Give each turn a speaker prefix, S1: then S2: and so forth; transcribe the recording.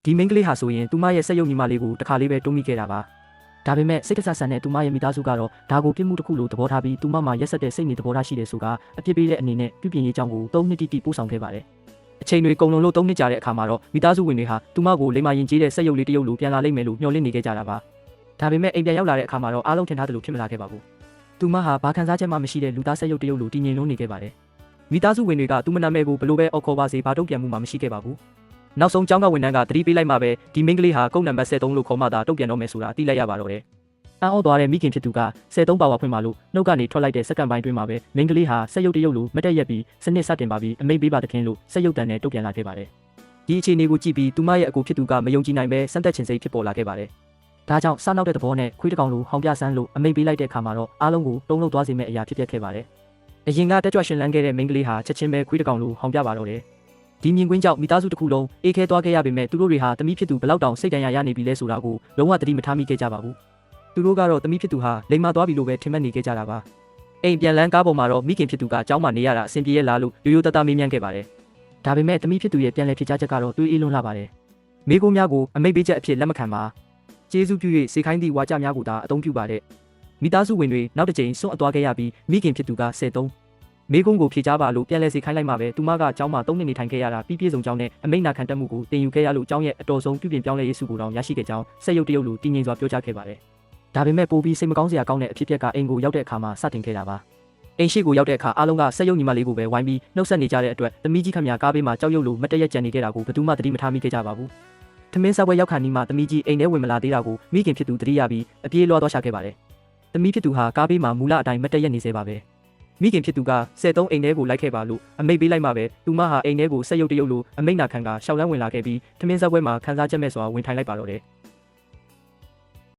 S1: ဒီမိန်းကလေးဟာဆိုရင်သူမရဲ့စက်ရုပ်ညီမလေးကိုတခါလေးပဲတွန်းမိခဲ့တာပါဒါပေမဲ့စိတ်တဆဆန်တဲ့သူမရဲ့မိသားစုကတော့ဒါကိုပြစ်မှုတစ်ခုလိုသဘောထားပြီးသူမမှာရက်ဆက်တဲ့စိတ်နေသဘောထားရှိတယ်ဆိုကအပြစ်ပေးတဲ့အနေနဲ့ပြုပြင်ရေးကြောင်းကို3နှစ်တိတိပို့ဆောင်ခဲ့ပါတယ်အချိန်တွေကုန်လုံးလို့3နှစ်ကြာတဲ့အခါမှာတော့မိသားစုဝင်တွေဟာသူမကိုလိမ္မာရင်ကြီးတဲ့စက်ရုပ်လေးတစ်ရုပ်လိုပြန်လာလိမ့်မယ်လို့မျှော်လင့်နေခဲ့ကြတာပါဒါပေမဲ့အိမ်ပြန်ရောက်လာတဲ့အခါမှာတော့အားလုံးထင်ထားသလိုဖြစ်မလာခဲ့ပါဘူးသူမဟာဘာခံစားချက်မှမရှိတဲ့လူသားစက်ရုပ်တစ်ရုပ်လိုတည်ငြိမ်လုံးနေခဲ့ပါတယ်မိသားစုဝင်တွေကသူမနာမည်ကိုဘလို့ပဲအော်ခေါ်ပါစေဘာတုံ့ပြန်မှုမှမရှိခဲ့ပါဘူးနောက်ဆုံးကျောင်းကဝန်ထမ်းကသတိပေးလိုက်မှပဲဒီမိန်းကလေးဟာကုန်းနံပါတ်73လို့ခေါ်မှသာတုံ့ပြန်တော့မယ်ဆိုတာသိလိုက်ရပါတော့တယ်အံ့ဩသွားတဲ့မိခင်ဖြစ်သူက73ပါဝါဖွင့်မှလို့နှုတ်ကနေထွက်လိုက်တဲ့စက္ကန့်ပိုင်းတွင်းမှာပဲမိန်းကလေးဟာစက်ရုပ်တစ်ရုပ်လိုမတက်ရက်ပြီးစနစ်စတင်ပါပြီးအမိန့်ပေးပါသခင်လို့စက်ရုပ်တန်နဲ့တုံ့ပြန်လာခဲ့ပါတယ်ဒီအခြေအနေကိုကြည့်ပြီးသူမရဲ့အကိုဖြစ်သူကမယုံကြည်နိုင်ပဲစမ်းသက်ခြင်းစိတ်ဖြစ်ပေါ်လာခဲ့ပါတယ်ဒါကြောင့်စားနောက်တဲ့သဘောနဲ့ခွေးတစ်ကောင်လိုဟောင်ပြဆန်းလို့အမိန့်ပေးလိုက်တဲ့အခါမှာတော့အားလုံးကိုတုံးလုံးသွားစေမယ့်အရာဖြစ်ပျက်ခဲ့ပါတယ်အရင်ကတက်ကြွရှင်လန်းခဲ့တဲ့မိန်းကလေးဟာချက်ချင်းပဲခွေးတစ်ကောင်လိုဟောင်ပြပါတော့တယ်ဒီမြင်ကွင်းကြောင့်မိသားစုတစ်ခုလုံးအေးခဲသွားခဲ့ရပေမဲ့သူတို့တွေဟာတမိဖြစ်သူဘလောက်တောင်စိတ်တန်ရာရနေပြီလဲဆိုတာကိုလုံးဝသတိမထားမိခဲ့ကြပါဘူးသူတို့ကတော့တမိဖြစ်သူဟာလိမ်မာသွားပြီလို့ပဲထင်မှတ်နေခဲ့ကြတာပါအိမ်ပြန်လန်းကားပေါ်မှာတော့မိခင်ဖြစ်သူကအเจ้าမှာနေရတာအဆင်ပြေရဲ့လားလို့ရိုးရိုးသားသားမေးမြန်းခဲ့ပါတယ်ဒါပေမဲ့တမိဖြစ်သူရဲ့ပြန်လည်ဖြေကြားချက်ကတော့တွေးအေးလွန်းလာပါတယ်မိကိုများကိုအမိတ်ပေးချက်အဖြစ်လက်မခံပါကျေးဇူးပြု၍စေခိုင်းသည့်ဝါကြများကိုသာအသုံးပြုပါတဲ့မိသားစုဝင်တွေနောက်တစ်ကြိမ်စွန့်အသွားခဲ့ရပြီးမိခင်ဖြစ်သူက73မိကုန်းကိုဖြေကြားပါလို့ပြန်လဲစေခိုင်းလိုက်မှပဲသူမကအเจ้าမှာ3နှစ်နေထိုင်ခဲ့ရတာပြီးပြည့်စုံကြောင်းနဲ့အမိန့်နာခံတတ်မှုကိုတင်ယူခဲ့ရလို့အเจ้าရဲ့အတော်ဆုံးပြုပြင်ပြောင်းလဲရေးစုကိုတောင်ရရှိခဲ့ကြောင်းစက်ရုပ်တရုပ်လိုတည်ငြိမ်စွာပြောကြားခဲ့ပါတယ်ဒါပေမဲ့ပိုပြီးစိတ်မကောင်းစရာကောင်းတဲ့အဖြစ်အပျက်ကအိမ်ကိုရောက်တဲ့အခါမှာစတင်ခဲ့တာပါအိမ်ရှိကိုရောက်တဲ့အခါအားလုံးကစက်ရုပ်ညီမလေးကိုပဲဝိုင်းပြီးနှုတ်ဆက်နေကြတဲ့အတွက်သမီးကြီးခမညာကားဘေးမှာကြောက်ရွံ့လို့မတည့်ရက်ကြံနေခဲ့တာကိုဘယ်သူမှသတိမထားမိခဲ့ကြပါဘူးသမင်းစားပွဲရောက်ခါနီးမှသမီးကြီးအိမ်ထဲဝင်မလာသေးတာကိုမိခင်ဖြစ်သူသတိရပြီးအပြေးလွှားသွားရှာခဲ့ပါတယ်သမီးဖြစ်သူဟာကားဘေးမှာမူလအတိုင်းမတည့်ရက်နေသေးပါပဲမိခင်ဖြစ်သူက73အိမ်ထဲကိုလိုက်ခဲ့ပါလို့အမိန့်ပေးလိုက်မှပဲသူမဟာအိမ်ထဲကိုစက်ရုပ်တရုပ်လိုအမိန့်နာခံကရှောက်လန်းဝင်လာခဲ့ပြီးသမင်းစားပွဲမှာခန်းစားချက်မဲ့စွာဝင်ထိုင်လိုက်ပါတော့တယ်